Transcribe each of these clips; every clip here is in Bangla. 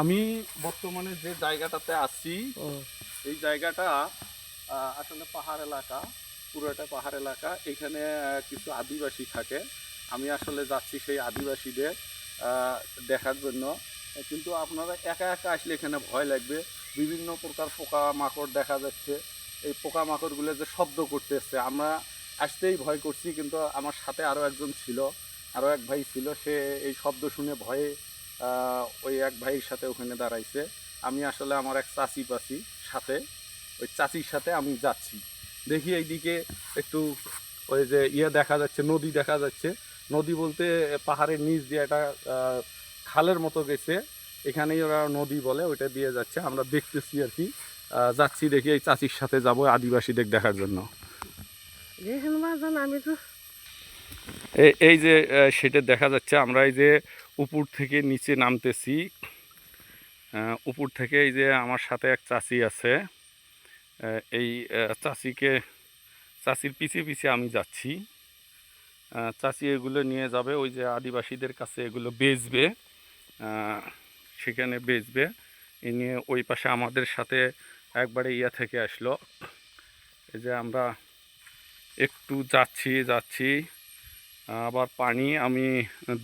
আমি বর্তমানে যে জায়গাটাতে আছি এই জায়গাটা আসলে পাহাড় এলাকা, পুরোটা পাহাড় এলাকা। এখানে কিছু আদিবাসী থাকে। আমি আসলে যাচ্ছি সেই আদিবাসীদের দেখার জন্য। কিন্তু আপনারা একা একা আসলে এখানে ভয় লাগবে। বিভিন্ন প্রকার পোকামাকড় দেখা যাচ্ছে। এই পোকামাকড়গুলো যে শব্দ করতেছে, আমরা আসতেই ভয় করছি, কিন্তু আমার সাথে আরও একজন ছিল, আরও এক ভাই ছিল, সে এই শব্দ শুনে ভয়ে ওই এক ভাইয়ের সাথে ওখানে দাঁড়াইছে। আমি আসলে আমার এক চাচি পাচি সাথে, ওই চাচির সাথে আমি যাচ্ছি। দেখি এইদিকে একটু ওই যে দেখা যাচ্ছে, নদী দেখা যাচ্ছে। নদী বলতে পাহাড়ের নিচ দিয়ে একটা খালের মতো গেছে, এখানেই ওরা নদী বলে, ওইটা দিয়ে যাচ্ছে। আমরা দেখতেছি আর কি, যাচ্ছি। দেখি এই চাচির সাথে যাব আদিবাসীদের দেখার জন্য। আমি তো এই যে সেটা দেখা যাচ্ছে, আমরা এই যে উপর থেকে নিচে নামতেছি। উপর থেকে এই যে আমার সাথে এক চাচি আছে, এই চাচির পিছিয়ে পিছিয়ে আমি যাচ্ছি। চাচি এগুলো নিয়ে যাবে ওই যে আদিবাসীদের কাছে, এগুলো বেচবে, সেখানে বেচবে। এ নিয়ে ওই পাশে আমাদের সাথে একবারে থেকে আসলো। এই যে আমরা একটু যাচ্ছি আবার পানি। আমি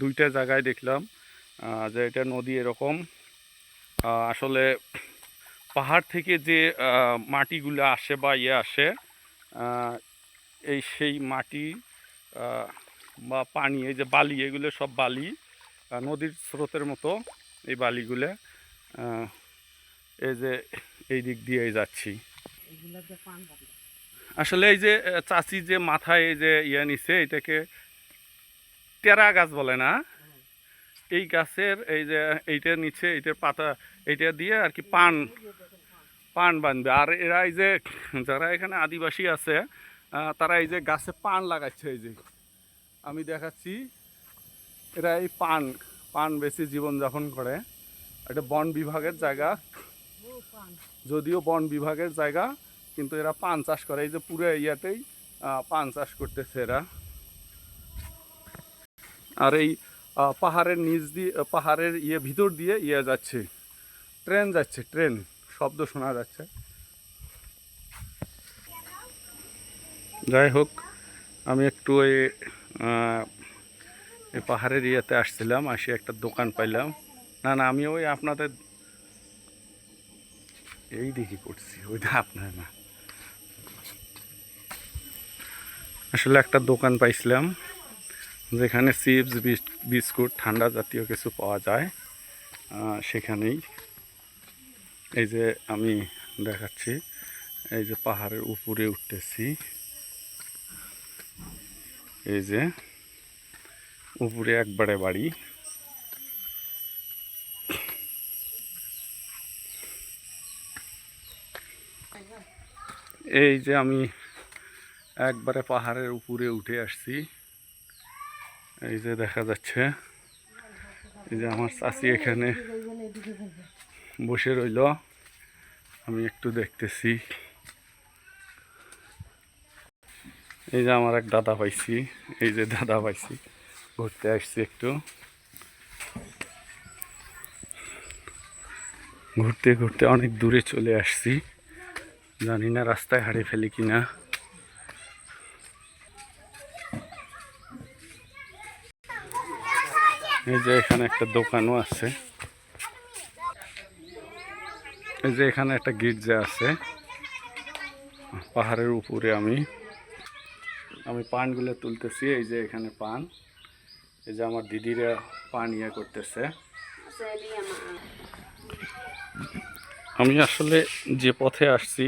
দুইটা জায়গায় দেখলাম যে এটা নদী এরকম। আসলে পাহাড় থেকে যে মাটিগুলো আসে বা আসে, সেই মাটি বা পানি, এই যে বালি, এগুলো সব বালি, নদীর স্রোতের মতো এই বালিগুলো। এই যে এই দিক দিয়ে যাচ্ছি। আসলে এই যে চাচি যে মাথায় এই যে নিছে, এটাকে টেরা গাছ বলে না? এই গাছের এই যে এইটার নিচে এইটার পাতা, এইটা দিয়ে আর কি পান পান বাঁধবে। আর এরা এই যে যারা এখানে আদিবাসী আছে, তারা এই যে গাছে পান লাগাচ্ছে। এই যে আমি দেখাচ্ছি, এরা এই পান বেশি জীবনযাপন করে। এটা বন বিভাগের জায়গা, যদিও বন বিভাগের জায়গা, কিন্তু এরা পান চাষ করে। এই যে পুরো ইয়াতেই পান চাষ করতেছে এরা। আর এই পাহাড়ের নিচ দিয়ে, পাহাড়ের ভিতর দিয়ে যাচ্ছে, ট্রেন যাচ্ছে, ট্রেন শব্দ শোনা যাচ্ছে। যাই হোক, আমি একটু এই পাহাড়ের আসছিলাম, আসি একটা দোকান পাইলাম। না, আমি ওই আপনাদের এই দিকে করছি, ওইটা আপনার না। আসলে একটা দোকান পাইছিলাম যেখানে চিপস, বিস্কুট, ঠান্ডা জাতীয় কিছু পাওয়া যায়। সেখানেই এই যে আমি দেখাচ্ছি, এই যে পাহাড়ের উপরে উঠতেছি। এই যে উপরে একবারে বাড়ি। এই যে আমি একবারে পাহাড়ের উপরে উঠে আসছি। এই যে দেখা যাচ্ছে, এই যে আমার চাচি এখানে বসে রইল, আমি একটু দেখতেছি। এই যে আমার এক দাদা পাইছি, এই যে দাদা পাইছি, ঘুরতে আসছি একটু। ঘুরতে ঘুরতে অনেক দূরে চলে আসছি, জানি না রাস্তায় হারিয়ে ফেলি কিনা। এই যে এখানে একটা দোকানও আছে। এই যে এখানে একটা গির্জা আছে পাহাড়ের উপরে। আমি পানগুলো তুলতেছি। এই যে এখানে পান, এই যে আমার দিদিরা পান করতেছে। আমি আসলে যে পথে আসছি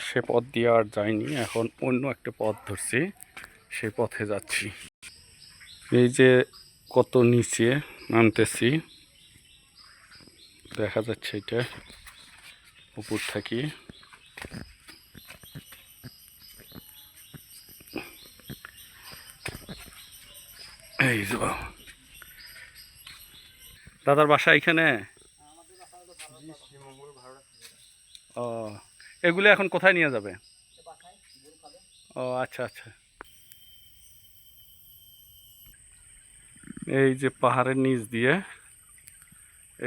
সে পথ দিয়ে আর যাইনি, এখন অন্য একটা পথ ধরছি, সেই পথে যাচ্ছি। এই যে কত নিচে নামতেছি, দেখা যাচ্ছে এটা উপর থাকি। এই যে দাদার বাসা এখানে। ও, এগুলো এখন কোথায় নিয়ে যাবে? ও আচ্ছা আচ্ছা। এই যে পাহাড়ের নিচ দিয়ে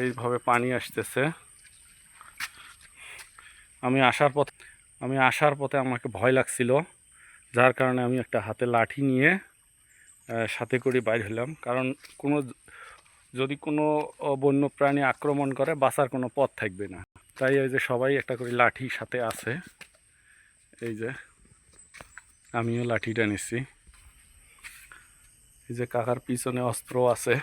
এইভাবে পানি আসতেছে। আমি আসার পথে আমাকে ভয় লাগছিল, যার কারণে আমি একটা হাতে লাঠি নিয়ে সাথে করে বাইর হলাম। কারণ যদি কোনো বন্য প্রাণী আক্রমণ করে বাঁচার কোনো পথ থাকবে না। তাই এই যে সবাই একটা করে লাঠি সাথে আছে। এই যে আমিও লাঠিটা নিচ্ছি। এই যে কাকার পিছনে অস্ত্র আছে।